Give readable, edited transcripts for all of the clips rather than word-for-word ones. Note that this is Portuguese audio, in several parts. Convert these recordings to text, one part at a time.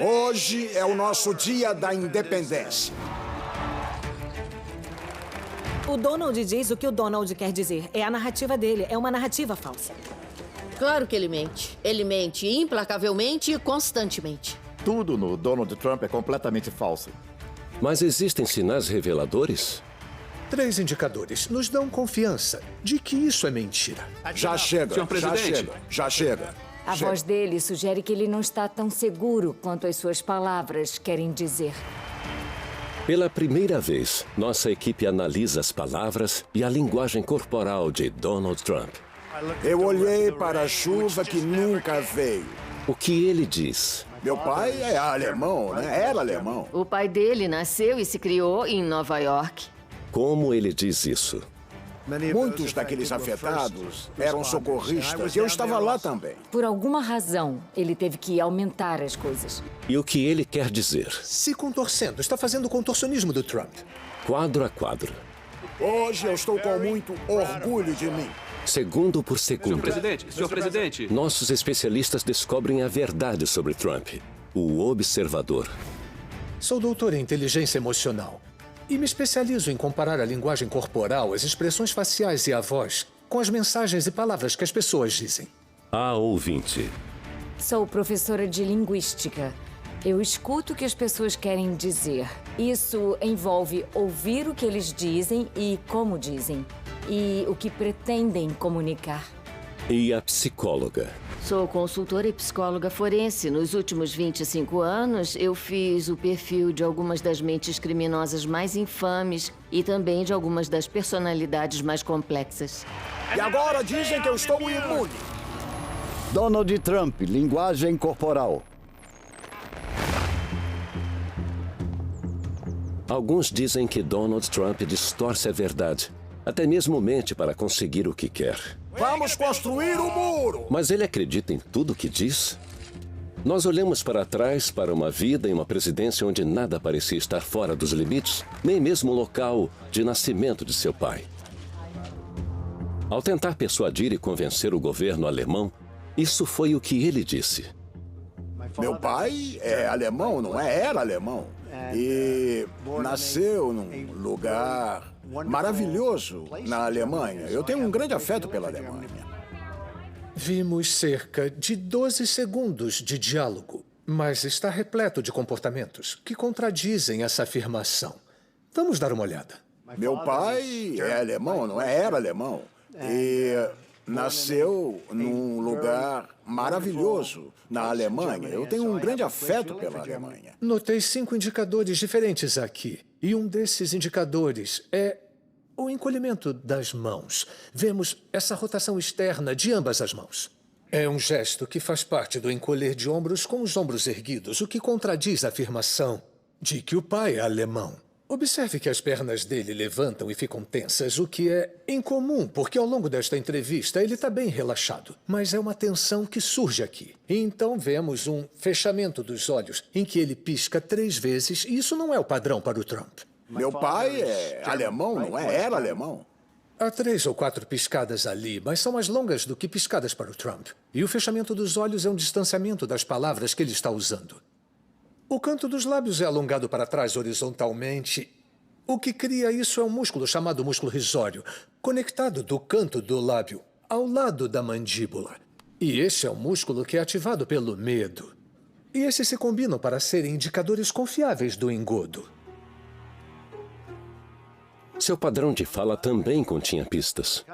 Hoje é o nosso dia da independência. O Donald diz o que o Donald quer dizer. É a narrativa dele. É uma narrativa falsa. Claro que ele mente. Ele mente implacavelmente e constantemente. Tudo no Donald Trump é completamente falso. Mas existem sinais reveladores? 3 indicadores nos dão confiança de que isso é mentira. Já chega, Senhor presidente. já chega. A voz dele sugere que ele não está tão seguro quanto as suas palavras querem dizer. Pela primeira vez, nossa equipe analisa as palavras e a linguagem corporal de Donald Trump. Eu olhei para a chuva que nunca veio. O que ele diz? Meu pai é alemão, né? Era alemão. O pai dele nasceu e se criou em Nova York. Como ele diz isso? Muitos daqueles afetados eram socorristas e eu estava lá também. Por alguma razão, ele teve que aumentar as coisas. E o que ele quer dizer? Se contorcendo, está fazendo o contorcionismo do Trump. Quadro a quadro. Hoje eu estou com muito orgulho de mim. Segundo por segundo. Senhor presidente. Nossos especialistas descobrem a verdade sobre Trump. O observador. Sou doutor em inteligência emocional e me especializo em comparar a linguagem corporal, as expressões faciais e a voz com as mensagens e palavras que as pessoas dizem. A ouvinte. Sou professora de linguística. Eu escuto o que as pessoas querem dizer. Isso envolve ouvir o que eles dizem e como dizem. E o que pretendem comunicar. E a psicóloga. Sou consultora e psicóloga forense. Nos últimos 25 anos, eu fiz o perfil de algumas das mentes criminosas mais infames e também de algumas das personalidades mais complexas. E agora dizem que eu estou imune. Donald Trump, linguagem corporal. Alguns dizem que Donald Trump distorce a verdade. Até mesmo mente para conseguir o que quer. Vamos construir o muro! Mas ele acredita em tudo o que diz? Nós olhamos para trás para uma vida e uma presidência onde nada parecia estar fora dos limites, nem mesmo o local de nascimento de seu pai. Ao tentar persuadir e convencer o governo alemão, isso foi o que ele disse. Meu pai é alemão, não é? Era alemão. E nasceu num lugar maravilhoso na Alemanha. Eu tenho um grande afeto pela Alemanha. Vimos cerca de 12 segundos de diálogo, mas está repleto de comportamentos que contradizem essa afirmação. Vamos dar uma olhada. Meu pai é alemão, não é? Era alemão. E nasceu num lugar maravilhoso na Alemanha. Eu tenho um grande afeto pela Alemanha. Notei 5 indicadores diferentes aqui. E um desses indicadores é o encolhimento das mãos. Vemos essa rotação externa de ambas as mãos. É um gesto que faz parte do encolher de ombros com os ombros erguidos, o que contradiz a afirmação de que o pai é alemão. Observe que as pernas dele levantam e ficam tensas, o que é incomum, porque ao longo desta entrevista ele está bem relaxado. Mas é uma tensão que surge aqui. E então vemos um fechamento dos olhos, em que ele pisca 3 vezes, e isso não é o padrão para o Trump. Meu pai é alemão, não é? Era alemão. Há 3 ou 4 piscadas ali, mas são mais longas do que piscadas para o Trump. E o fechamento dos olhos é um distanciamento das palavras que ele está usando. O canto dos lábios é alongado para trás horizontalmente. O que cria isso é um músculo chamado músculo risório, conectado do canto do lábio ao lado da mandíbula. E esse é um músculo que é ativado pelo medo. E esses se combinam para serem indicadores confiáveis do engodo. Seu padrão de fala também continha pistas.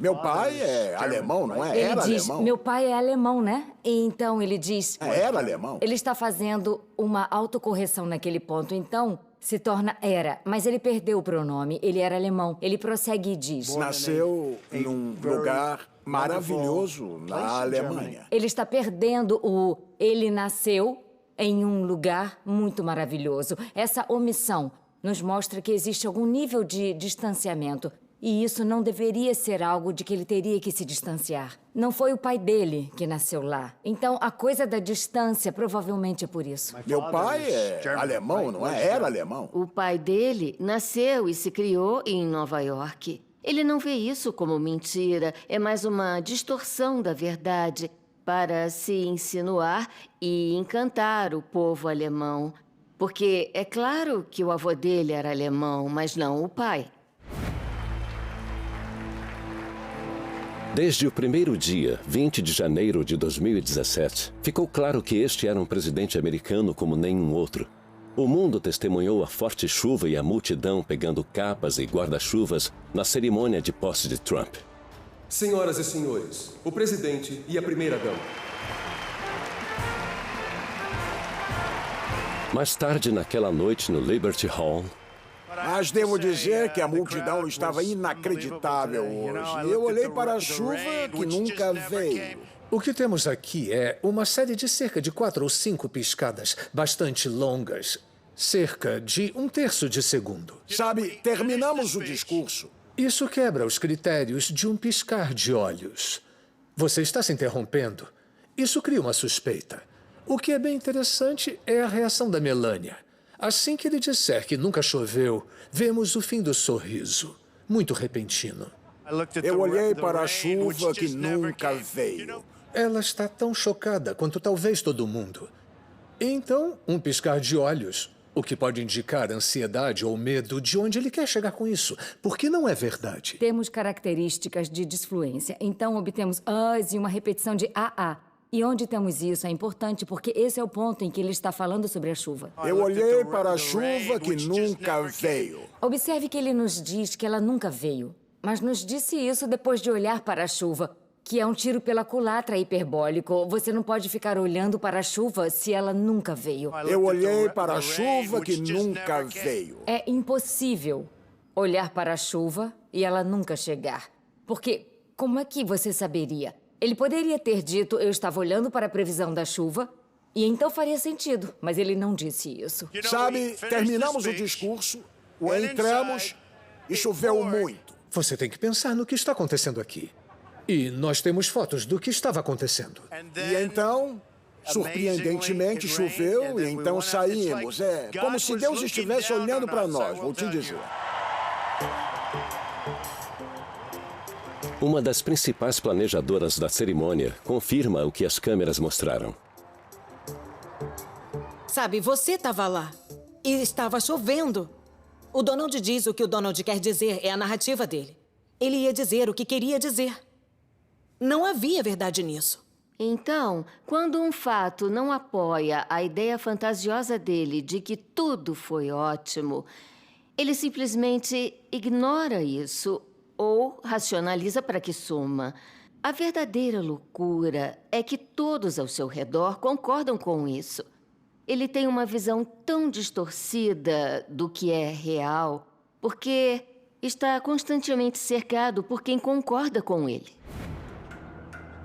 Meu pai é alemão, não é? Ele Era diz, alemão. meu pai é alemão, né? E então ele diz... Era alemão. Ele está fazendo uma autocorreção naquele ponto, então se torna era. Mas ele perdeu o pronome, ele era alemão. Ele prossegue e diz... Nasceu num lugar maravilhoso na Alemanha. Ele está perdendo o... Ele nasceu em um lugar muito maravilhoso. Essa omissão nos mostra que existe algum nível de distanciamento. E isso não deveria ser algo de que ele teria que se distanciar. Não foi o pai dele que nasceu lá. Então, a coisa da distância provavelmente é por isso. Meu pai é alemão, não é? Era alemão. O pai dele nasceu e se criou em Nova York. Ele não vê isso como mentira, é mais uma distorção da verdade. para se insinuar e encantar o povo alemão. Porque é claro que o avô dele era alemão, mas não o pai. Desde o primeiro dia, 20 de janeiro de 2017, ficou claro que este era um presidente americano como nenhum outro. O mundo testemunhou a forte chuva e a multidão pegando capas e guarda-chuvas na cerimônia de posse de Trump. Senhoras e senhores, o presidente e a primeira-dama. Mais tarde, naquela noite no Liberty Hall, Mas devo dizer que a multidão estava inacreditável hoje. Eu olhei para a chuva que nunca veio. O que temos aqui é uma série de cerca de 4 ou 5 piscadas bastante longas. Cerca de 1/3 de segundo. Sabe, terminamos o discurso. Isso quebra os critérios de um piscar de olhos. Você está se interrompendo. Isso cria uma suspeita. O que é bem interessante é a reação da Melania. Assim que ele disser que nunca choveu, vemos o fim do sorriso. Muito repentino. Eu olhei para a chuva que nunca veio. Ela está tão chocada quanto talvez todo mundo. Então, um piscar de olhos, o que pode indicar ansiedade ou medo de onde ele quer chegar com isso, porque não é verdade. Temos características de disfluência, então obtemos as e uma repetição de AA. E onde temos isso é importante porque esse é o ponto em que ele está falando sobre a chuva. Eu olhei para a chuva que nunca veio. Observe que ele nos diz que ela nunca veio, mas nos disse isso depois de olhar para a chuva, que é um tiro pela culatra hiperbólico. Você não pode ficar olhando para a chuva se ela nunca veio. Eu olhei para a chuva que nunca veio. É impossível olhar para a chuva e ela nunca chegar. Porque como é que você saberia? Ele poderia ter dito, eu estava olhando para a previsão da chuva, e então faria sentido, mas ele não disse isso. Sabe, terminamos o discurso, entramos e choveu muito. Você tem que pensar no que está acontecendo aqui. E nós temos fotos do que estava acontecendo. E então, surpreendentemente, choveu e então saímos. É como se Deus estivesse olhando para nós, vou te dizer. uma das principais planejadoras da cerimônia confirma o que as câmeras mostraram. Sabe, você estava lá e estava chovendo. O Donald diz o que o Donald quer dizer, é a narrativa dele. Ele ia dizer o que queria dizer. Não havia verdade nisso. Então, quando um fato não apoia a ideia fantasiosa dele de que tudo foi ótimo, ele simplesmente ignora isso ou racionaliza para que suma. A verdadeira loucura é que todos ao seu redor concordam com isso. Ele tem uma visão tão distorcida do que é real, porque está constantemente cercado por quem concorda com ele.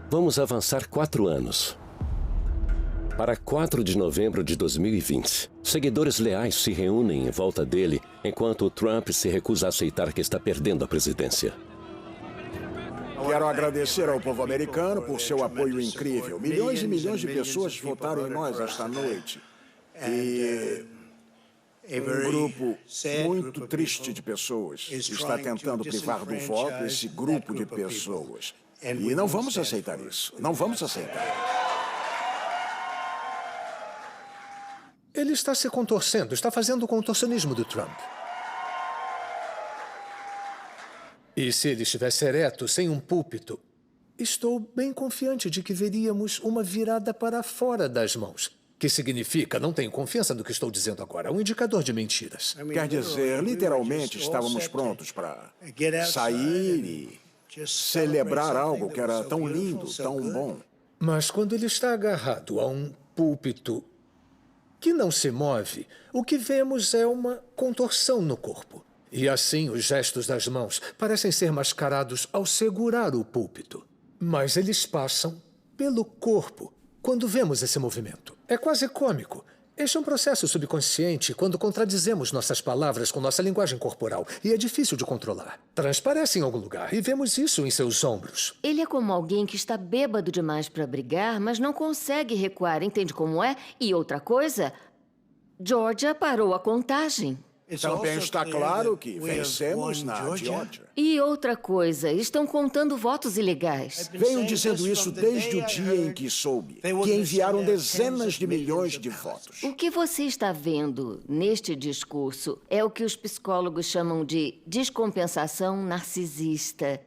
Vamos avançar 4 anos. Para 4 de novembro de 2020, seguidores leais se reúnem em volta dele, enquanto Trump se recusa a aceitar que está perdendo a presidência. Quero agradecer ao povo americano por seu apoio incrível. Milhões e milhões de pessoas votaram em nós esta noite. E um grupo muito triste de pessoas está tentando privar do voto esse grupo de pessoas. E não vamos aceitar isso. Não vamos aceitar. Ele está se contorcendo, está fazendo o contorcionismo do Trump. E se ele estivesse ereto, sem um púlpito, estou bem confiante de que veríamos uma virada para fora das mãos. Que significa, não tenho confiança no que estou dizendo agora, um indicador de mentiras. Quer dizer, literalmente estávamos prontos para sair e celebrar algo que era tão lindo, tão bom. Mas quando ele está agarrado a um púlpito que não se move, o que vemos é uma contorção no corpo. E assim os gestos das mãos parecem ser mascarados ao segurar o púlpito. Mas eles passam pelo corpo quando vemos esse movimento. É quase cômico. Este é um processo subconsciente quando contradizemos nossas palavras com nossa linguagem corporal. E é difícil de controlar. Transparece em algum lugar e vemos isso em seus ombros. Ele é como alguém que está bêbado demais para brigar, mas não consegue recuar, entende como é? E outra coisa, Georgia parou a contagem. Também está claro que vencemos na Geórgia. E outra coisa, estão contando votos ilegais. Venho dizendo isso desde o dia em que soube que enviaram dezenas de milhões de votos. O que você está vendo neste discurso é o que os psicólogos chamam de descompensação narcisista,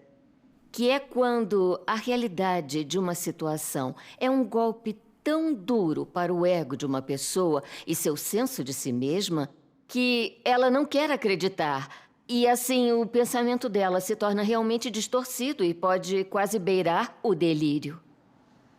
que é quando a realidade de uma situação é um golpe tão duro para o ego de uma pessoa e seu senso de si mesma que ela não quer acreditar. E assim, o pensamento dela se torna realmente distorcido e pode quase beirar o delírio.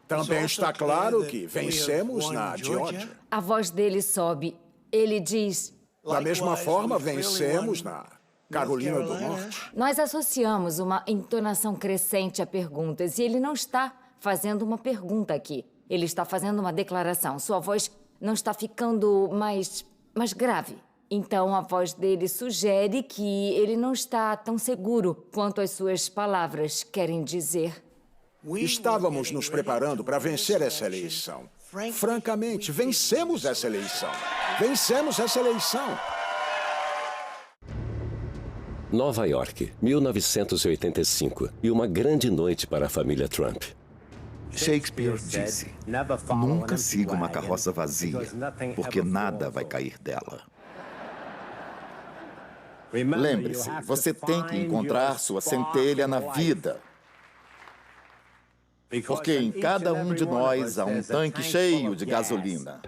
Também está claro que vencemos na Geórgia. A voz dele sobe. Ele diz... Da mesma forma, vencemos na Carolina do Norte. Nós associamos uma entonação crescente a perguntas e ele não está fazendo uma pergunta aqui. Ele está fazendo uma declaração. Sua voz não está ficando mais grave. Então, a voz dele sugere que ele não está tão seguro quanto as suas palavras querem dizer. Estávamos nos preparando para vencer essa eleição. Francamente, vencemos essa eleição. Vencemos essa eleição. Nova York, 1985. E uma grande noite para a família Trump. Shakespeare disse: nunca siga uma carroça vazia, porque nada vai cair dela. Lembre-se, você tem que encontrar sua centelha na vida. Porque em cada um de nós há um tanque cheio de gasolina.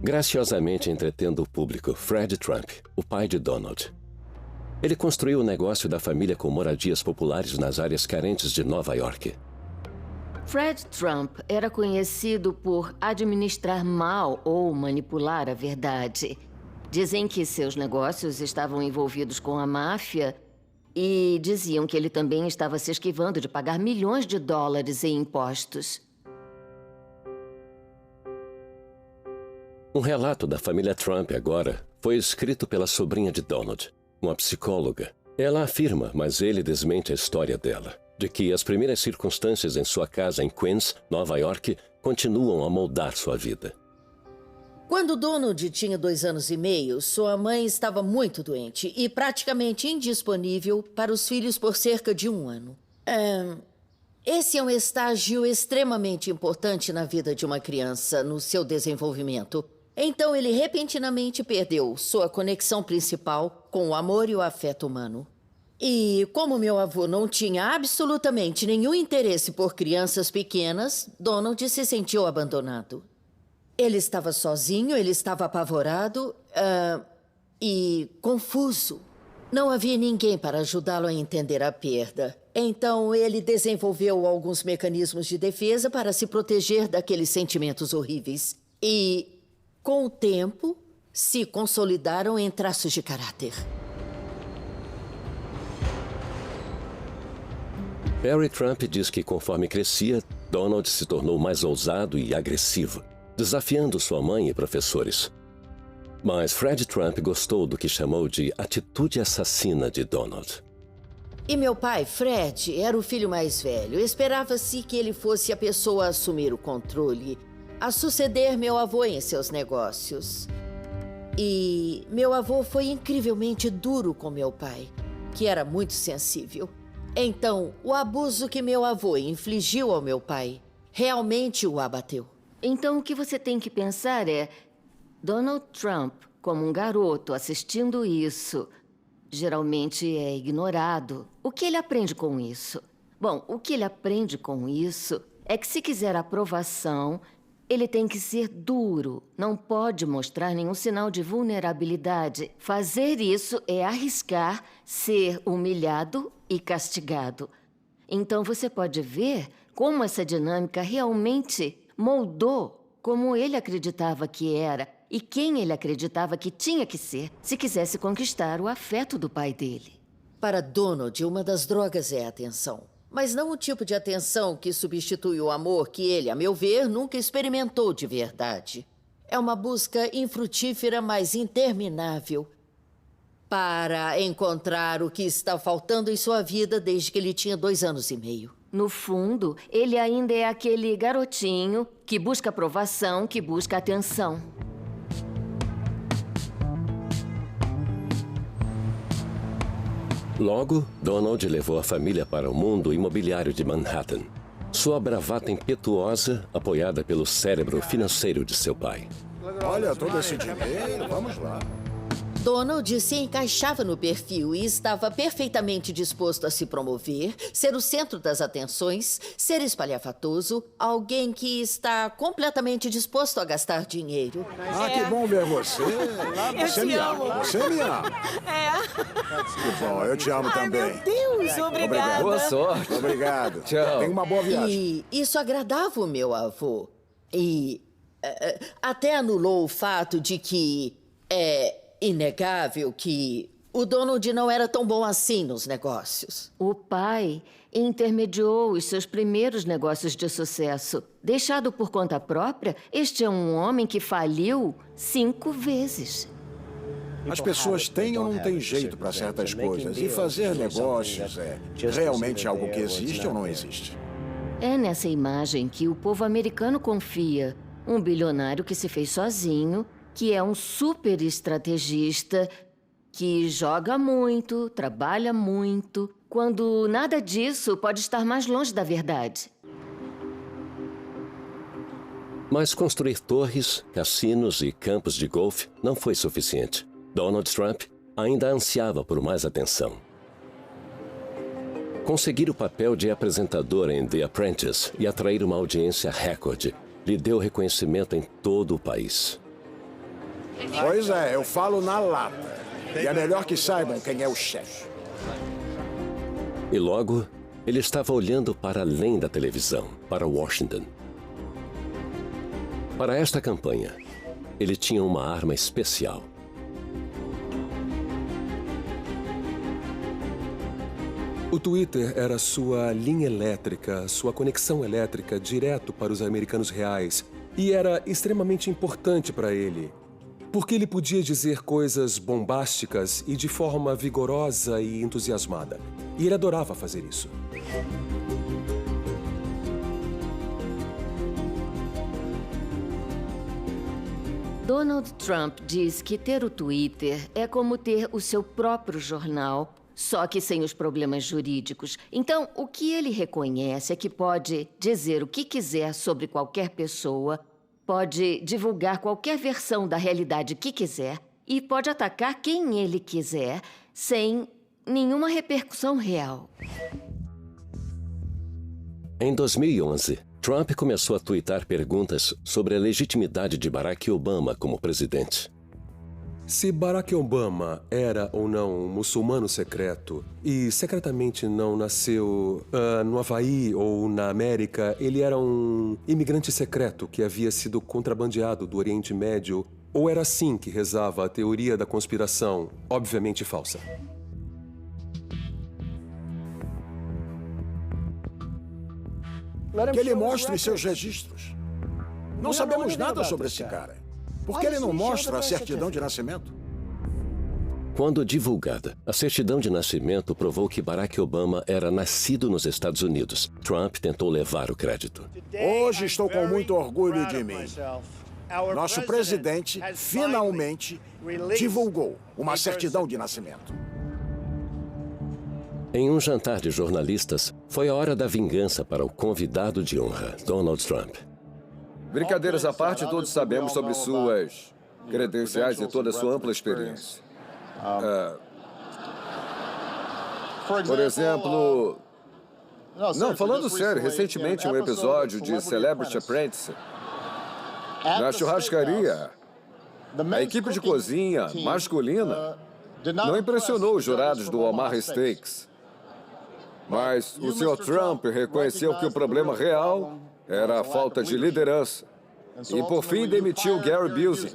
Graciosamente entretendo o público, Fred Trump, o pai de Donald. Ele construiu o negócio da família com moradias populares nas áreas carentes de Nova York. Fred Trump era conhecido por administrar mal ou manipular a verdade. Dizem que seus negócios estavam envolvidos com a máfia e diziam que ele também estava se esquivando de pagar milhões de dólares em impostos. Um relato da família Trump agora foi escrito pela sobrinha de Donald, uma psicóloga. Ela afirma, mas ele desmente a história dela, de que as primeiras circunstâncias em sua casa em Queens, Nova York, continuam a moldar sua vida. Quando Donald tinha 2 anos e meio, sua mãe estava muito doente e praticamente indisponível para os filhos por cerca de 1 ano. Esse é um estágio extremamente importante na vida de uma criança, no seu desenvolvimento. Então, ele repentinamente perdeu sua conexão principal com o amor e o afeto humano. E, como meu avô não tinha absolutamente nenhum interesse por crianças pequenas, Donald se sentiu abandonado. Ele estava sozinho, ele estava apavorado e confuso. Não havia ninguém para ajudá-lo a entender a perda. Então, ele desenvolveu alguns mecanismos de defesa para se proteger daqueles sentimentos horríveis. E, com o tempo, se consolidaram em traços de caráter. Harry Trump diz que, conforme crescia, Donald se tornou mais ousado e agressivo, desafiando sua mãe e professores. Mas Fred Trump gostou do que chamou de atitude assassina de Donald. E meu pai, Fred, era o filho mais velho. Esperava-se que ele fosse a pessoa a assumir o controle, a suceder meu avô em seus negócios. E meu avô foi incrivelmente duro com meu pai, que era muito sensível. Então, o abuso que meu avô infligiu ao meu pai realmente o abateu. Então, o que você tem que pensar é... Donald Trump, como um garoto assistindo isso, geralmente é ignorado. O que ele aprende com isso? Bom, o que ele aprende com isso é que se quiser aprovação, ele tem que ser duro. Não pode mostrar nenhum sinal de vulnerabilidade. Fazer isso é arriscar ser humilhado e castigado. Então, você pode ver como essa dinâmica realmente moldou como ele acreditava que era e quem ele acreditava que tinha que ser se quisesse conquistar o afeto do pai dele. Para Donald, uma das drogas é a atenção. Mas não o tipo de atenção que substitui o amor que ele, a meu ver, nunca experimentou de verdade. É uma busca infrutífera, mas interminável, para encontrar o que está faltando em sua vida desde que ele tinha 2 anos e meio. No fundo, ele ainda é aquele garotinho que busca aprovação, que busca atenção. Logo, Donald levou a família para o mundo imobiliário de Manhattan. Sua bravata impetuosa, apoiada pelo cérebro financeiro de seu pai. Olha todo esse dinheiro, vamos lá. Donald se encaixava no perfil e estava perfeitamente disposto a se promover, ser o centro das atenções, ser espalhafatoso, alguém que está completamente disposto a gastar dinheiro. Ah, que bom ver você. Você me ama. Você me ama. Que bom, eu te amo também. Meu Deus, obrigada. Boa sorte. Obrigado. Tchau. Tenha uma boa viagem. E isso agradava o meu avô. E até anulou o fato de que é inegável que o Donald não era tão bom assim nos negócios. O pai intermediou os seus primeiros negócios de sucesso. Deixado por conta própria, este é um homem que faliu 5 vezes. As pessoas têm ou não têm jeito para certas coisas. E fazer negócios é realmente algo que existe ou não existe? É nessa imagem que o povo americano confia. Um bilionário que se fez sozinho, que é um super estrategista, que joga muito, trabalha muito, quando nada disso pode estar mais longe da verdade. Mas construir torres, cassinos e campos de golfe não foi suficiente. Donald Trump ainda ansiava por mais atenção. Conseguir o papel de apresentador em The Apprentice e atrair uma audiência recorde lhe deu reconhecimento em todo o país. Pois é, eu falo na lata. E é melhor que saibam quem é o chefe. E logo, ele estava olhando para além da televisão, para Washington. Para esta campanha, ele tinha uma arma especial. O Twitter era sua linha elétrica, sua conexão elétrica direto para os americanos reais. E era extremamente importante para ele. Porque ele podia dizer coisas bombásticas e de forma vigorosa e entusiasmada. E ele adorava fazer isso. Donald Trump diz que ter o Twitter é como ter o seu próprio jornal, só que sem os problemas jurídicos. Então, o que ele reconhece é que pode dizer o que quiser sobre qualquer pessoa, pode divulgar qualquer versão da realidade que quiser e pode atacar quem ele quiser sem nenhuma repercussão real. Em 2011, Trump começou a tuitar perguntas sobre a legitimidade de Barack Obama como presidente. Se Barack Obama era ou não um muçulmano secreto e secretamente não nasceu no Havaí ou na América, ele era um imigrante secreto que havia sido contrabandeado do Oriente Médio, ou era assim que rezava a teoria da conspiração, obviamente falsa? Que ele mostre seus registros. Não sabemos nada sobre esse cara. Por que ele não mostra a certidão de nascimento? Quando divulgada, a certidão de nascimento provou que Barack Obama era nascido nos Estados Unidos. Trump tentou levar o crédito. Hoje estou com muito orgulho de mim. Nosso presidente finalmente divulgou uma certidão de nascimento. Em um jantar de jornalistas, foi a hora da vingança para o convidado de honra, Donald Trump. Brincadeiras à parte, todos sabemos sobre suas credenciais e toda a sua ampla experiência. Por exemplo... Não, falando sério, recentemente um episódio de Celebrity Apprentice. Na churrascaria, a equipe de cozinha masculina não impressionou os jurados do Omaha Steaks. Mas o Sr. Trump reconheceu que o problema real era a falta de liderança. E, por fim, demitiu Gary Busey.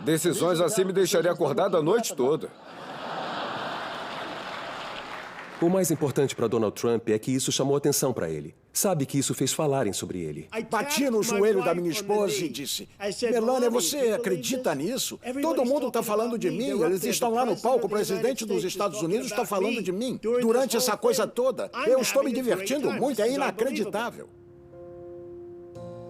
Decisões assim me deixariam acordado a noite toda. O mais importante para Donald Trump é que isso chamou atenção para ele. Sabe que isso fez falarem sobre ele. Bati no joelho da minha esposa e disse: Melania, você acredita nisso? Todo mundo está falando de mim. Eles estão lá no palco. O presidente dos Estados Unidos está falando de mim. Durante essa coisa toda, eu estou me divertindo muito. É inacreditável.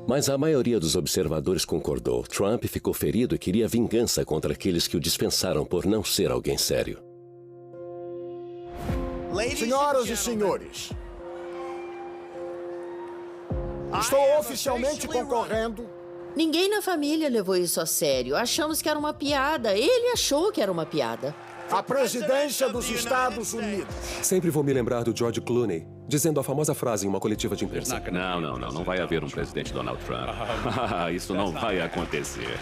Mas a maioria dos observadores concordou. Trump ficou ferido e queria vingança contra aqueles que o dispensaram por não ser alguém sério. Senhoras e senhores, estou oficialmente concorrendo. Ninguém na família levou isso a sério. Achamos que era uma piada. Ele achou que era uma piada. A presidência dos Estados Unidos. Sempre vou me lembrar do George Clooney, dizendo a famosa frase em uma coletiva de imprensa. Não vai haver um presidente Donald Trump. Isso não vai acontecer.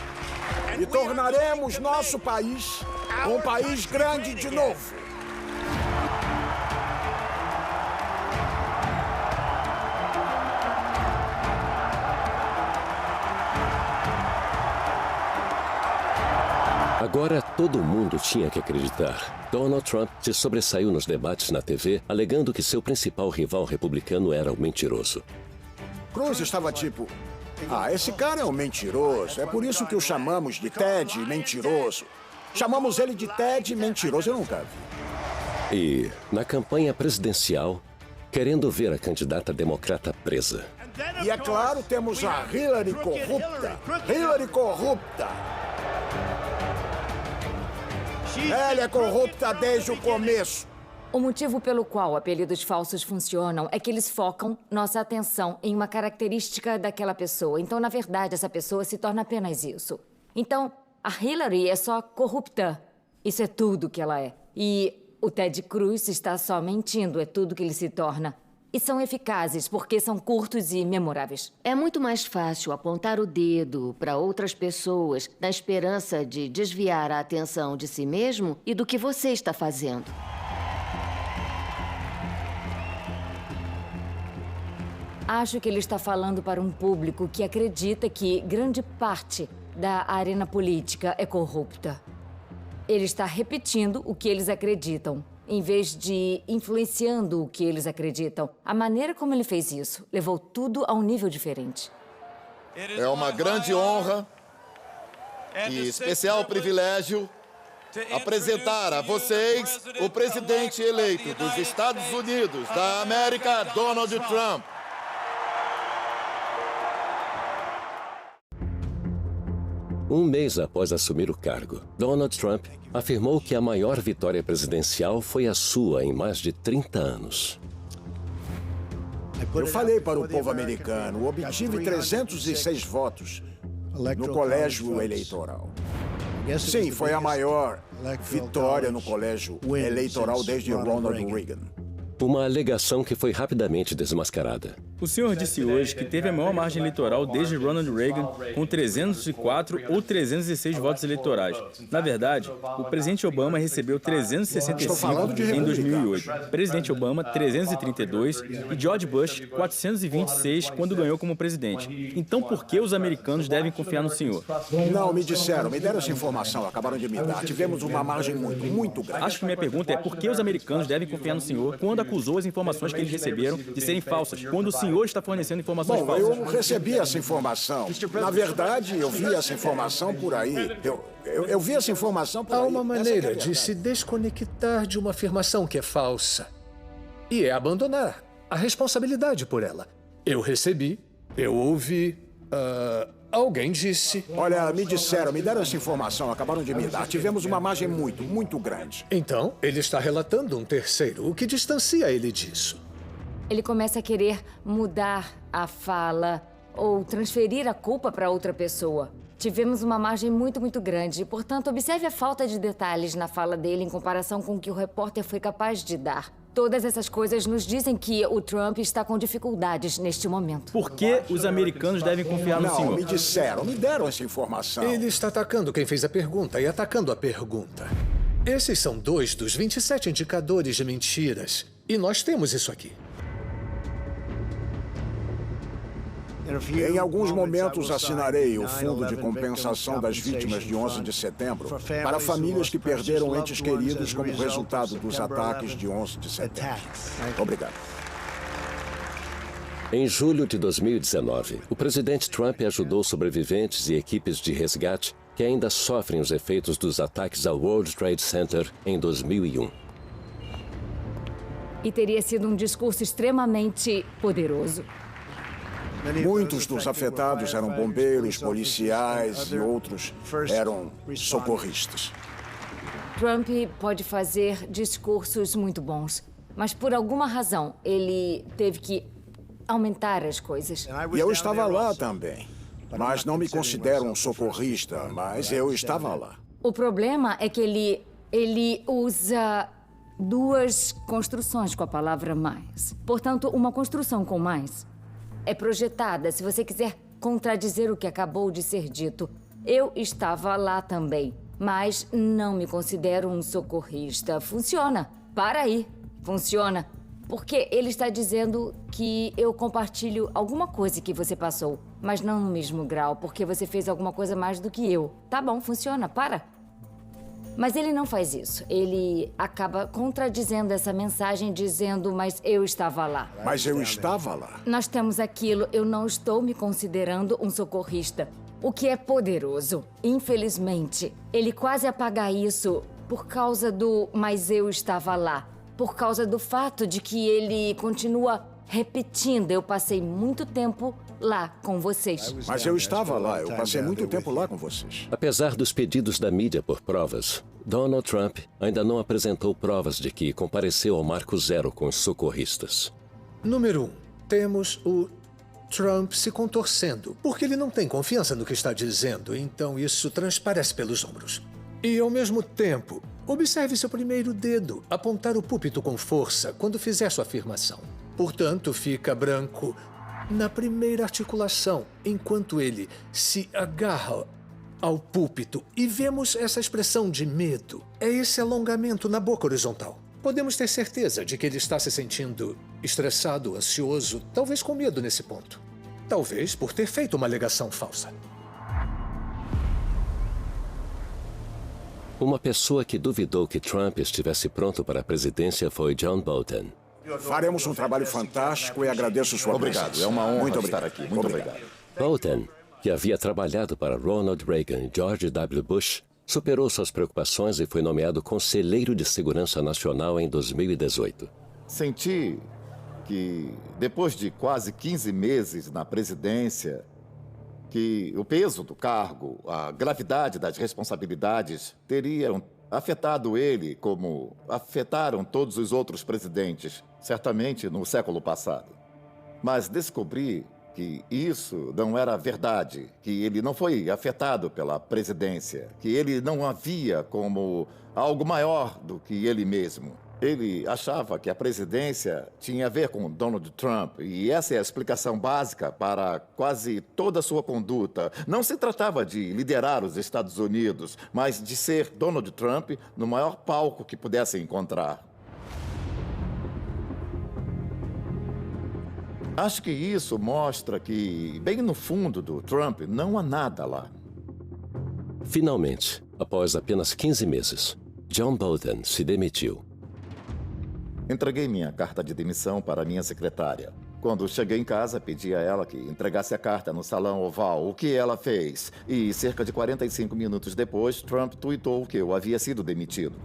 E tornaremos nosso país um país grande de novo. Agora todo mundo tinha que acreditar. Donald Trump se sobressaiu nos debates na TV, alegando que seu principal rival republicano era o mentiroso. Cruz estava tipo, esse cara é um mentiroso. É por isso que o chamamos de Ted Mentiroso. Chamamos ele de Ted Mentiroso, eu nunca vi. E, na campanha presidencial, querendo ver a candidata democrata presa. E é claro, temos a Hillary corrupta. Hillary corrupta. Ela é corrupta desde o começo. O motivo pelo qual apelidos falsos funcionam é que eles focam nossa atenção em uma característica daquela pessoa. Então, na verdade, essa pessoa se torna apenas isso. Então, a Hillary é só corrupta. Isso é tudo que ela é. E o Ted Cruz está só mentindo, é tudo que ele se torna. E são eficazes porque são curtos e memoráveis. É muito mais fácil apontar o dedo para outras pessoas na esperança de desviar a atenção de si mesmo e do que você está fazendo. Acho que ele está falando para um público que acredita que grande parte da arena política é corrupta. Ele está repetindo o que eles acreditam, em vez de influenciando o que eles acreditam. A maneira como ele fez isso levou tudo a um nível diferente. É uma grande honra e especial privilégio apresentar a vocês o presidente eleito dos Estados Unidos da América, Donald Trump. Um mês após assumir o cargo, Donald Trump afirmou que a maior vitória presidencial foi a sua em mais de 30 anos. Eu falei para o povo americano, obtive 306 votos no colégio eleitoral. Sim, foi a maior vitória no colégio eleitoral desde Ronald Reagan. Uma alegação que foi rapidamente desmascarada. O senhor disse hoje que teve a maior margem eleitoral desde Ronald Reagan, com 304 ou 306 votos eleitorais. Na verdade, o presidente Obama recebeu 365 em 2008, o presidente Obama 332 e George Bush 426 quando ganhou como presidente. Então por que os americanos devem confiar no senhor? Não, me deram essa informação, acabaram de me dar. Tivemos uma margem muito grande. Acho que minha pergunta é por que os americanos devem confiar no senhor quando acusou as informações que eles receberam de serem falsas, quando o senhor está fornecendo informações falsas. Eu recebi essa informação. Na verdade, eu vi essa informação por aí. Eu vi essa informação por aí. Há uma maneira de se desconectar de uma afirmação que é falsa. E é abandonar a responsabilidade por ela. Eu recebi, eu ouvi, alguém disse... Olha, me deram essa informação, acabaram de me dar. Tivemos uma margem muito grande. Então, ele está relatando um terceiro, o que distancia ele disso. Ele começa a querer mudar a fala ou transferir a culpa para outra pessoa. Tivemos uma margem muito grande, portanto, observe a falta de detalhes na fala dele em comparação com o que o repórter foi capaz de dar. Todas essas coisas nos dizem que o Trump está com dificuldades neste momento. Por que os americanos devem confiar no senhor? Me deram essa informação. Ele está atacando quem fez a pergunta e atacando a pergunta. Esses são 2 dos 27 indicadores de mentiras. E nós temos isso aqui. Em alguns momentos assinarei o Fundo de Compensação das Vítimas de 11 de setembro para famílias que perderam entes queridos como resultado dos ataques de 11 de setembro. Obrigado. Em julho de 2019, o presidente Trump ajudou sobreviventes e equipes de resgate que ainda sofrem os efeitos dos ataques ao World Trade Center em 2001. E teria sido um discurso extremamente poderoso. Muitos dos afetados eram bombeiros, policiais e outros eram socorristas. Trump pode fazer discursos muito bons, mas por alguma razão ele teve que aumentar as coisas. E eu estava lá também. Mas não me considero um socorrista, mas eu estava lá. O problema é que ele usa 2 construções com a palavra mais. Portanto, uma construção com mais é projetada se você quiser contradizer o que acabou de ser dito. Eu estava lá também, mas não me considero um socorrista. Funciona. Para aí. Funciona. Porque ele está dizendo que eu compartilho alguma coisa que você passou, mas não no mesmo grau, porque você fez alguma coisa mais do que eu. Tá bom, funciona, para. Mas ele não faz isso. Ele acaba contradizendo essa mensagem, dizendo, mas eu estava lá. Mas eu estava lá. Nós temos aquilo, eu não estou me considerando um socorrista. O que é poderoso. Infelizmente, ele quase apaga isso por causa do mas eu estava lá. Por causa do fato de que ele continua repetindo. Eu passei muito tempo lá com vocês. Mas eu estava lá. Eu passei muito tempo lá com vocês. Apesar dos pedidos da mídia por provas, Donald Trump ainda não apresentou provas de que compareceu ao Marco Zero com os socorristas. Número 1. Temos o Trump se contorcendo, porque ele não tem confiança no que está dizendo, então isso transparece pelos ombros. E, ao mesmo tempo, observe seu primeiro dedo apontar o púlpito com força quando fizer sua afirmação. Portanto, fica branco na primeira articulação, enquanto ele se agarra ao púlpito. E vemos essa expressão de medo. É esse alongamento na boca horizontal. Podemos ter certeza de que ele está se sentindo estressado, ansioso, talvez com medo nesse ponto. Talvez por ter feito uma alegação falsa. Uma pessoa que duvidou que Trump estivesse pronto para a presidência foi John Bolton. Faremos um trabalho fantástico e agradeço sua presença. Obrigado, é uma honra estar aqui. Muito obrigado. Bolton, que havia trabalhado para Ronald Reagan e George W. Bush, superou suas preocupações e foi nomeado Conselheiro de Segurança Nacional em 2018. Senti que, depois de quase 15 meses na presidência, que o peso do cargo, a gravidade das responsabilidades teriam afetado ele como afetaram todos os outros presidentes, certamente no século passado. Mas descobri que isso não era verdade, que ele não foi afetado pela presidência, que ele não havia como algo maior do que ele mesmo. Ele achava que a presidência tinha a ver com Donald Trump, e essa é a explicação básica para quase toda a sua conduta. Não se tratava de liderar os Estados Unidos, mas de ser Donald Trump no maior palco que pudesse encontrar. Acho que isso mostra que, bem no fundo do Trump, não há nada lá. Finalmente, após apenas 15 meses, John Bolton se demitiu. Entreguei minha carta de demissão para minha secretária. Quando cheguei em casa, pedi a ela que entregasse a carta no salão oval, o que ela fez. E cerca de 45 minutos depois, Trump tuitou que eu havia sido demitido.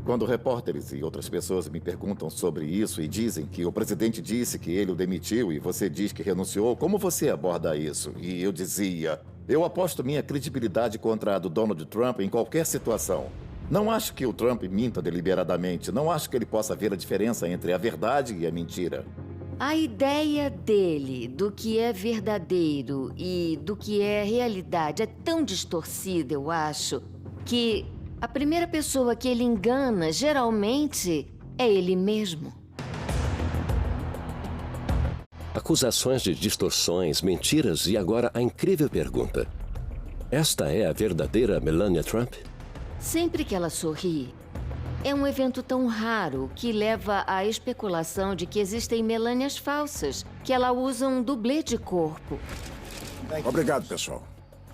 Quando repórteres e outras pessoas me perguntam sobre isso e dizem que o presidente disse que ele o demitiu e você diz que renunciou, como você aborda isso? E eu dizia, eu aposto minha credibilidade contra a do Donald Trump em qualquer situação. Não acho que o Trump minta deliberadamente. Não acho que ele possa ver a diferença entre a verdade e a mentira. A ideia dele do que é verdadeiro e do que é realidade é tão distorcida, eu acho, que a primeira pessoa que ele engana, geralmente, é ele mesmo. Acusações de distorções, mentiras e agora a incrível pergunta. Esta é a verdadeira Melania Trump? Sempre que ela sorri, é um evento tão raro que leva à especulação de que existem Melanias falsas, que ela usa um dublê de corpo. Obrigado, pessoal.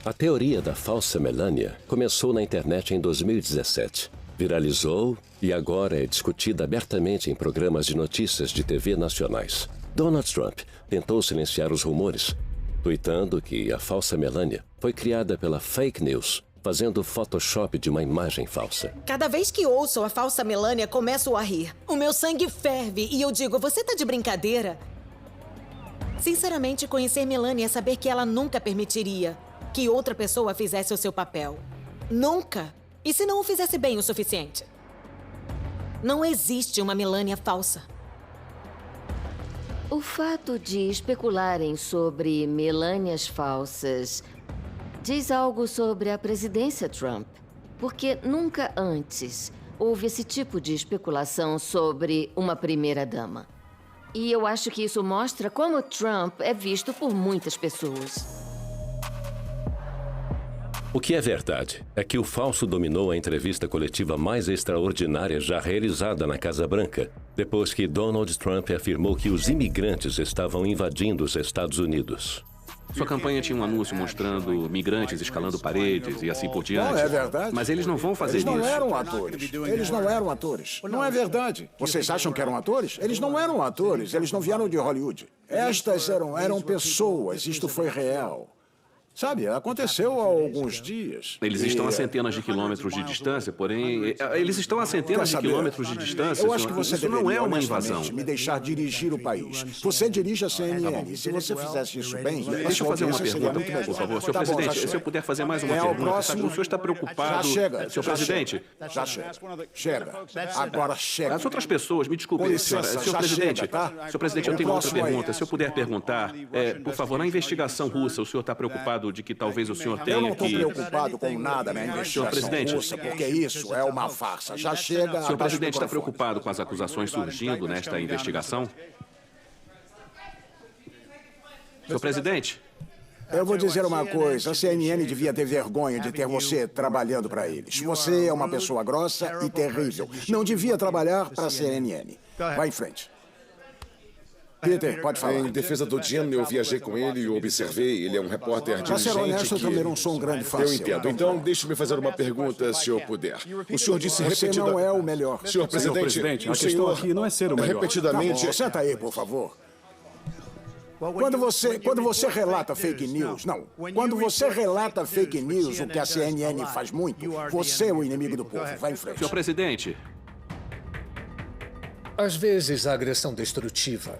A teoria da falsa Melania começou na internet em 2017. Viralizou e agora é discutida abertamente em programas de notícias de TV nacionais. Donald Trump tentou silenciar os rumores, tuitando que a falsa Melania foi criada pela fake news fazendo Photoshop de uma imagem falsa. Cada vez que ouço a falsa Melania, começo a rir. O meu sangue ferve e eu digo, você tá de brincadeira? Sinceramente, conhecer Melania é saber que ela nunca permitiria que outra pessoa fizesse o seu papel. Nunca. E se não o fizesse bem o suficiente? Não existe uma Melania falsa. O fato de especularem sobre Melanias falsas diz algo sobre a presidência Trump, porque nunca antes houve esse tipo de especulação sobre uma primeira-dama. E eu acho que isso mostra como Trump é visto por muitas pessoas. O que é verdade é que o falso dominou a entrevista coletiva mais extraordinária já realizada na Casa Branca, depois que Donald Trump afirmou que os imigrantes estavam invadindo os Estados Unidos. Sua campanha tinha um anúncio mostrando migrantes escalando paredes e assim por diante. Não é verdade? Mas eles não vão fazer isso. Eles não eram atores. Eles não eram atores. Não é verdade. Vocês acham que eram atores? Eles não eram atores. Eles não vieram de Hollywood. Estas eram pessoas. Isto foi real. Sabe, aconteceu há alguns dias. Eles estão a centenas de quilômetros de distância, porém... Eles estão a centenas de quilômetros de distância, Eu acho que você isso não é uma invasão. me deixar dirigir o país. Você dirige a CNN. Se você fizesse isso bem... Deixa eu fazer uma pergunta, por favor. Senhor presidente, se eu puder fazer mais uma pergunta. O senhor está preocupado... Já chega. Senhor presidente... Já chega. Chega. Agora chega. As outras pessoas, me desculpe, senhor presidente. Senhor presidente, eu tenho outra pergunta. Se eu puder perguntar, por favor, na investigação russa, o senhor está preocupado de que talvez o senhor tenha que... Eu não estou preocupado com nada na investigação russa, porque isso é uma farsa. Já chega... Senhor presidente, está preocupado com as acusações surgindo nesta investigação? Senhor presidente? Eu vou dizer uma coisa, a CNN devia ter vergonha de ter você trabalhando para eles. Você é uma pessoa grossa e terrível. Não devia trabalhar para a CNN. Vai em frente. Peter, pode falar. Em defesa do Jim, eu viajei com ele e observei. Ele é um repórter Pra ser honesto, eu também não sou um grande fã. Eu entendo. Então, deixe-me fazer uma pergunta, se eu puder. O senhor disse repetidamente... Você não é o melhor. Senhor presidente, a questão aqui não é ser o melhor. Repetidamente... Tá bom, senta aí, por favor. Quando você relata fake news, quando você relata fake news, o que a CNN faz muito, você é o inimigo do povo. Vai em frente. Senhor presidente. Às vezes, a agressão destrutiva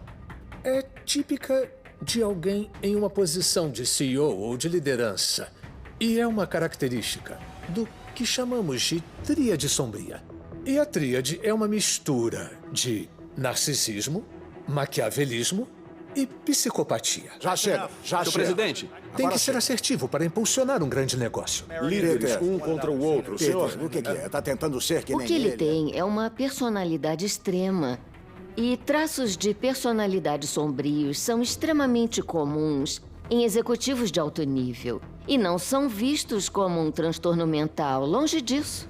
é típica de alguém em uma posição de CEO ou de liderança. E é uma característica do que chamamos de tríade sombria. E a tríade é uma mistura de narcisismo, maquiavelismo e psicopatia. Já chega. Senhor presidente. Tem que ser assertivo para impulsionar um grande negócio. Líderes, um contra o outro, senhor. O que é? Tá tentando ser que nem ele? O que ele tem é uma personalidade extrema. E traços de personalidade sombrios são extremamente comuns em executivos de alto nível. E não são vistos como um transtorno mental, longe disso.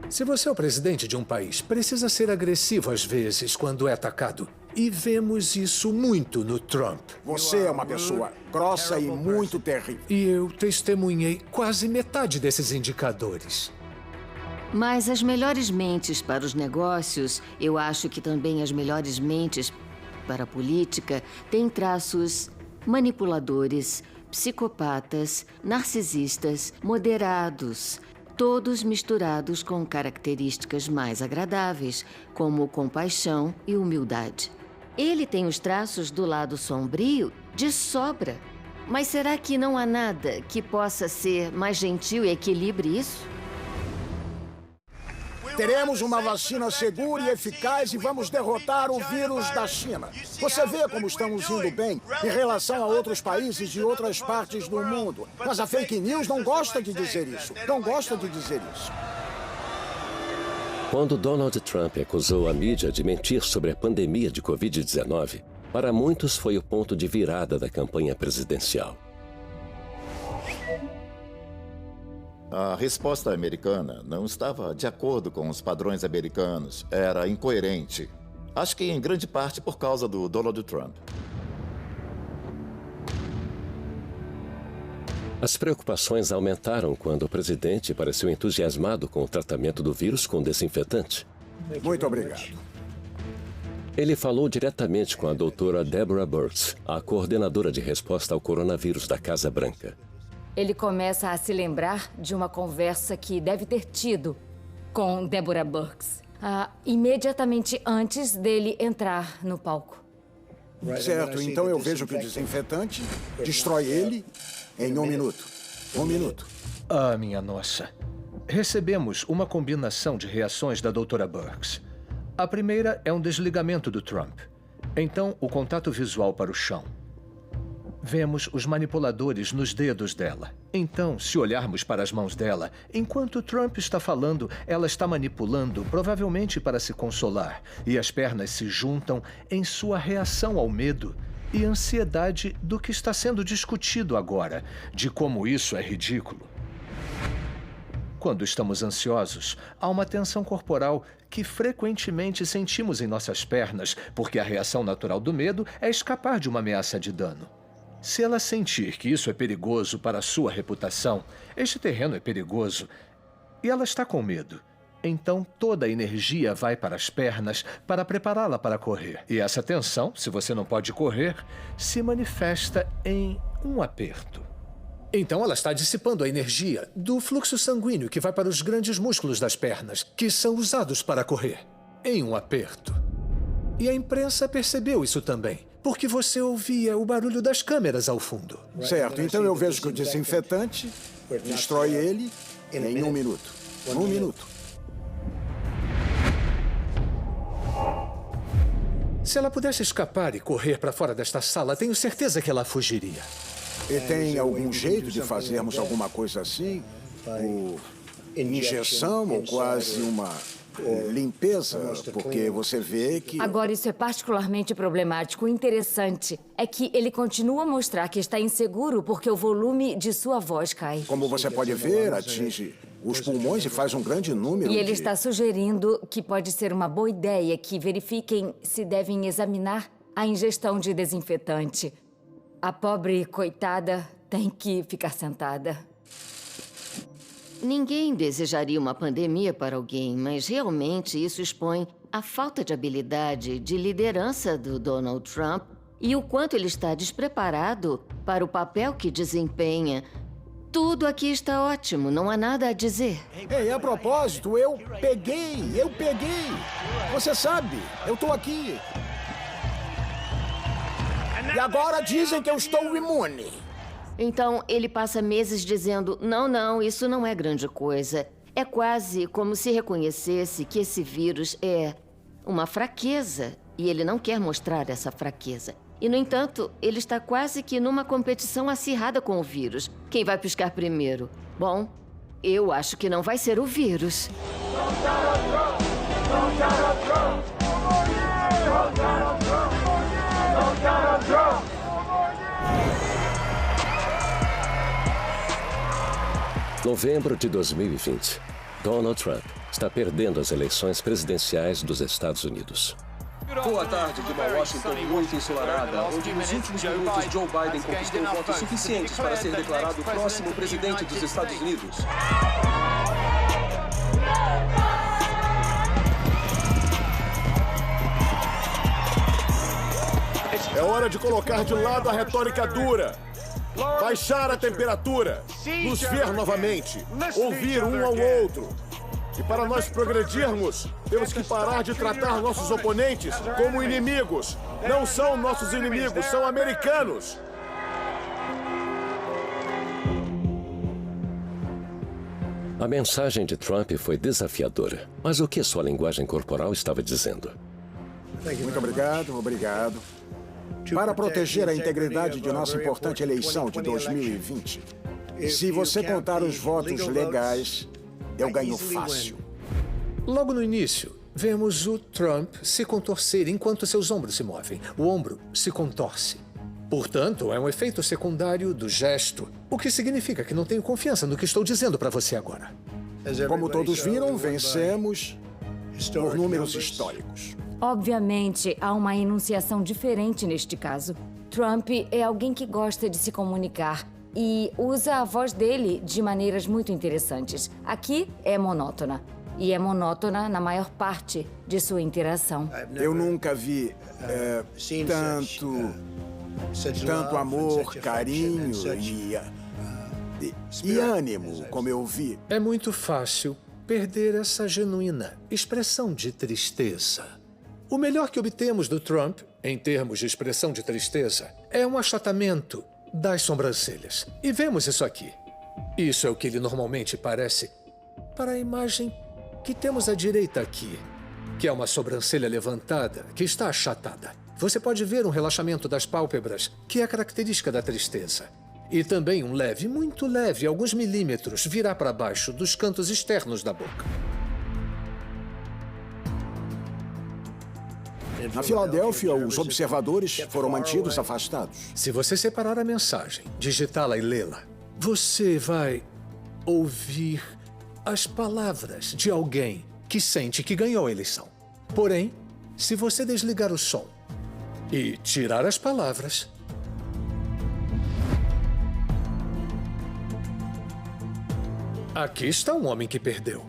Se você é o presidente de um país, precisa ser agressivo às vezes quando é atacado. E vemos isso muito no Trump. Você é uma pessoa grossa e muito terrível. E eu testemunhei quase metade desses indicadores. Mas as melhores mentes para os negócios, eu acho que também as melhores mentes para a política, têm traços manipuladores, psicopatas, narcisistas, moderados, todos misturados com características mais agradáveis, como compaixão e humildade. Ele tem os traços do lado sombrio de sobra. Mas será que não há nada que possa ser mais gentil e equilibre isso? Teremos uma vacina segura e eficaz e vamos derrotar o vírus da China. Você vê como estamos indo bem em relação a outros países de outras partes do mundo. Mas a fake news não gosta de dizer isso. Não gosta de dizer isso. Quando Donald Trump acusou a mídia de mentir sobre a pandemia de Covid-19, para muitos foi o ponto de virada da campanha presidencial. A resposta americana não estava de acordo com os padrões americanos. Era incoerente. Acho que em grande parte por causa do Donald Trump. As preocupações aumentaram quando o presidente pareceu entusiasmado com o tratamento do vírus com desinfetante. Muito obrigado. Ele falou diretamente com a doutora Deborah Birx, a coordenadora de resposta ao coronavírus da Casa Branca. ele começa a se lembrar de uma conversa que deve ter tido com Deborah Burks, imediatamente antes dele entrar no palco. Certo, então eu vejo que o desinfetante destrói ele em 1 minuto. 1 minuto. Ah, minha nossa. Recebemos uma combinação de reações da doutora Burks. A primeira é um desligamento do Trump. Então, o contato visual para o chão. Vemos os manipuladores nos dedos dela. Então, se olharmos para as mãos dela, enquanto Trump está falando, ela está manipulando, provavelmente para se consolar. E as pernas se juntam em sua reação ao medo e ansiedade do que está sendo discutido agora, de como isso é ridículo. Quando estamos ansiosos, há uma tensão corporal que frequentemente sentimos em nossas pernas, porque a reação natural do medo é escapar de uma ameaça de dano. Se ela sentir que isso é perigoso para a sua reputação, este terreno é perigoso, e ela está com medo, então toda a energia vai para as pernas para prepará-la para correr. E essa tensão, se você não pode correr, se manifesta em um aperto. Então ela está dissipando a energia do fluxo sanguíneo que vai para os grandes músculos das pernas, que são usados para correr, em um aperto. E a imprensa percebeu isso também, porque você ouvia o barulho das câmeras ao fundo. Certo, então eu vejo que o desinfetante destrói ele em 1 minuto. 1 minuto. Se ela pudesse escapar e correr para fora desta sala, tenho certeza que ela fugiria. E tem algum jeito de fazermos alguma coisa assim? Injeção ou quase uma limpeza? Porque você vê que... Agora, isso é particularmente problemático. O interessante é que ele continua a mostrar que está inseguro porque o volume de sua voz cai. Como você pode ver, atinge os pulmões e faz um grande número E ele está sugerindo que pode ser uma boa ideia que verifiquem se devem examinar a ingestão de desinfetante. A pobre coitada tem que ficar sentada. Ninguém desejaria uma pandemia para alguém, mas realmente isso expõe a falta de habilidade de liderança do Donald Trump e o quanto ele está despreparado para o papel que desempenha. Tudo aqui está ótimo, não há nada a dizer. Ei, a propósito, eu peguei! Você sabe, eu tô aqui. E agora dizem que eu estou imune. Então, ele passa meses dizendo, não, isso não é grande coisa. É quase como se reconhecesse que esse vírus é uma fraqueza e ele não quer mostrar essa fraqueza. E, no entanto, ele está quase que numa competição acirrada com o vírus. Quem vai piscar primeiro? Bom, eu acho que não vai ser o vírus. Novembro de 2020. Donald Trump está perdendo as eleições presidenciais dos Estados Unidos. Boa tarde de uma Washington muito ensolarada, onde nos últimos minutos Joe Biden conquistou votos suficientes para ser declarado o próximo presidente dos Estados Unidos. É hora de colocar de lado a retórica dura. Baixar a temperatura, nos ver novamente, ouvir um ao outro. E para nós progredirmos, temos que parar de tratar nossos oponentes como inimigos. Não são nossos inimigos, são americanos. A mensagem de Trump foi desafiadora. Mas o que sua linguagem corporal estava dizendo? Muito obrigado. Para proteger a integridade de nossa importante eleição de 2020, se você contar os votos legais, eu ganho fácil. Logo no início, vemos o Trump se contorcer enquanto seus ombros se movem. O ombro se contorce. Portanto, é um efeito secundário do gesto, o que significa que não tenho confiança no que estou dizendo para você agora. Como todos viram, vencemos por números históricos. Obviamente, há uma enunciação diferente neste caso. Trump é alguém que gosta de se comunicar e usa a voz dele de maneiras muito interessantes. Aqui é monótona. E é monótona na maior parte de sua interação. Eu nunca vi tanto amor, carinho vontade e ânimo, como eu vi. É muito fácil perder essa genuína expressão de tristeza. O melhor que obtemos do Trump, em termos de expressão de tristeza, é um achatamento das sobrancelhas. E vemos isso aqui. Isso é o que ele normalmente parece para a imagem que temos à direita aqui, que é uma sobrancelha levantada que está achatada. Você pode ver um relaxamento das pálpebras, que é a característica da tristeza. E também um leve, muito leve, alguns milímetros, virá para baixo dos cantos externos da boca. Na Filadélfia, os observadores foram mantidos afastados. Se você separar a mensagem, digitá-la e lê-la, você vai ouvir as palavras de alguém que sente que ganhou a eleição. Porém, se você desligar o som e tirar as palavras, aqui está um homem que perdeu.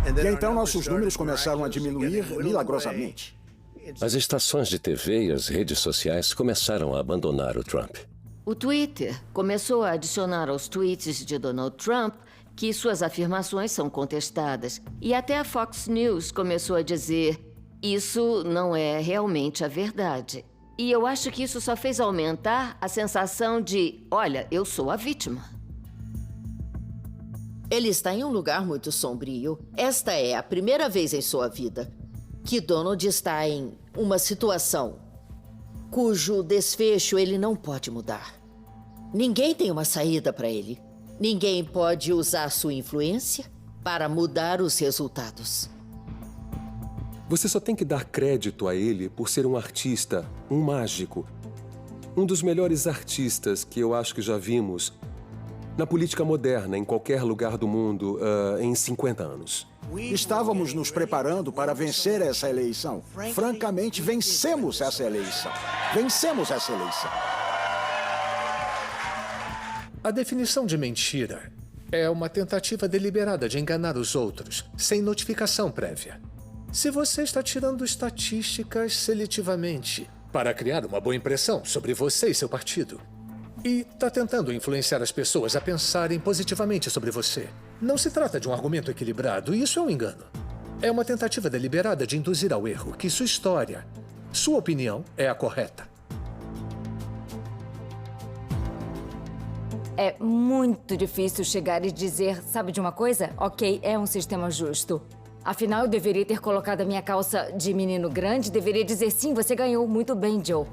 E então nossos números começaram a diminuir milagrosamente. As estações de TV e as redes sociais começaram a abandonar o Trump. O Twitter começou a adicionar aos tweets de Donald Trump que suas afirmações são contestadas. E até a Fox News começou a dizer: isso não é realmente a verdade. E eu acho que isso só fez aumentar a sensação de: olha, eu sou a vítima. Ele está em um lugar muito sombrio. Esta é a primeira vez em sua vida que Donald está em uma situação cujo desfecho ele não pode mudar. Ninguém tem uma saída para ele. Ninguém pode usar sua influência para mudar os resultados. Você só tem que dar crédito a ele por ser um artista, um mágico. Um dos melhores artistas que eu acho que já vimos na política moderna, em qualquer lugar do mundo, em 50 anos. Estávamos nos preparando para vencer essa eleição. Francamente, vencemos essa eleição. Vencemos essa eleição. A definição de mentira é uma tentativa deliberada de enganar os outros, sem notificação prévia. Se você está tirando estatísticas seletivamente para criar uma boa impressão sobre você e seu partido, e está tentando influenciar as pessoas a pensarem positivamente sobre você, não se trata de um argumento equilibrado, e isso é um engano. É uma tentativa deliberada de induzir ao erro que sua história, sua opinião é a correta. É muito difícil chegar e dizer, sabe de uma coisa? Ok, é um sistema justo. Afinal, eu deveria ter colocado a minha calça de menino grande, deveria dizer sim, você ganhou muito bem, Joe.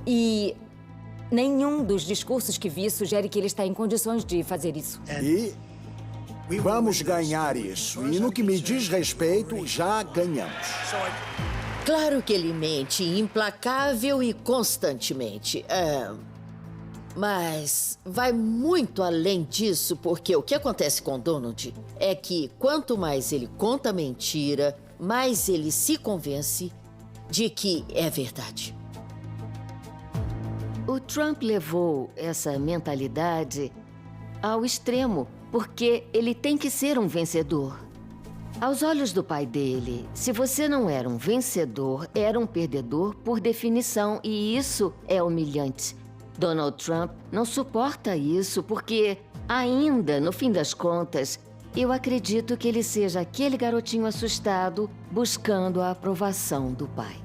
E nenhum dos discursos que vi sugere que ele está em condições de fazer isso. E vamos ganhar isso. E no que me diz respeito, já ganhamos. Claro que ele mente, implacável e constantemente. Mas vai muito além disso, porque o que acontece com Donald é que quanto mais ele conta mentira, mais ele se convence de que é verdade. O Trump levou essa mentalidade ao extremo, porque ele tem que ser um vencedor. Aos olhos do pai dele, se você não era um vencedor, era um perdedor por definição, e isso é humilhante. Donald Trump não suporta isso porque, ainda, no fim das contas, eu acredito que ele seja aquele garotinho assustado buscando a aprovação do pai.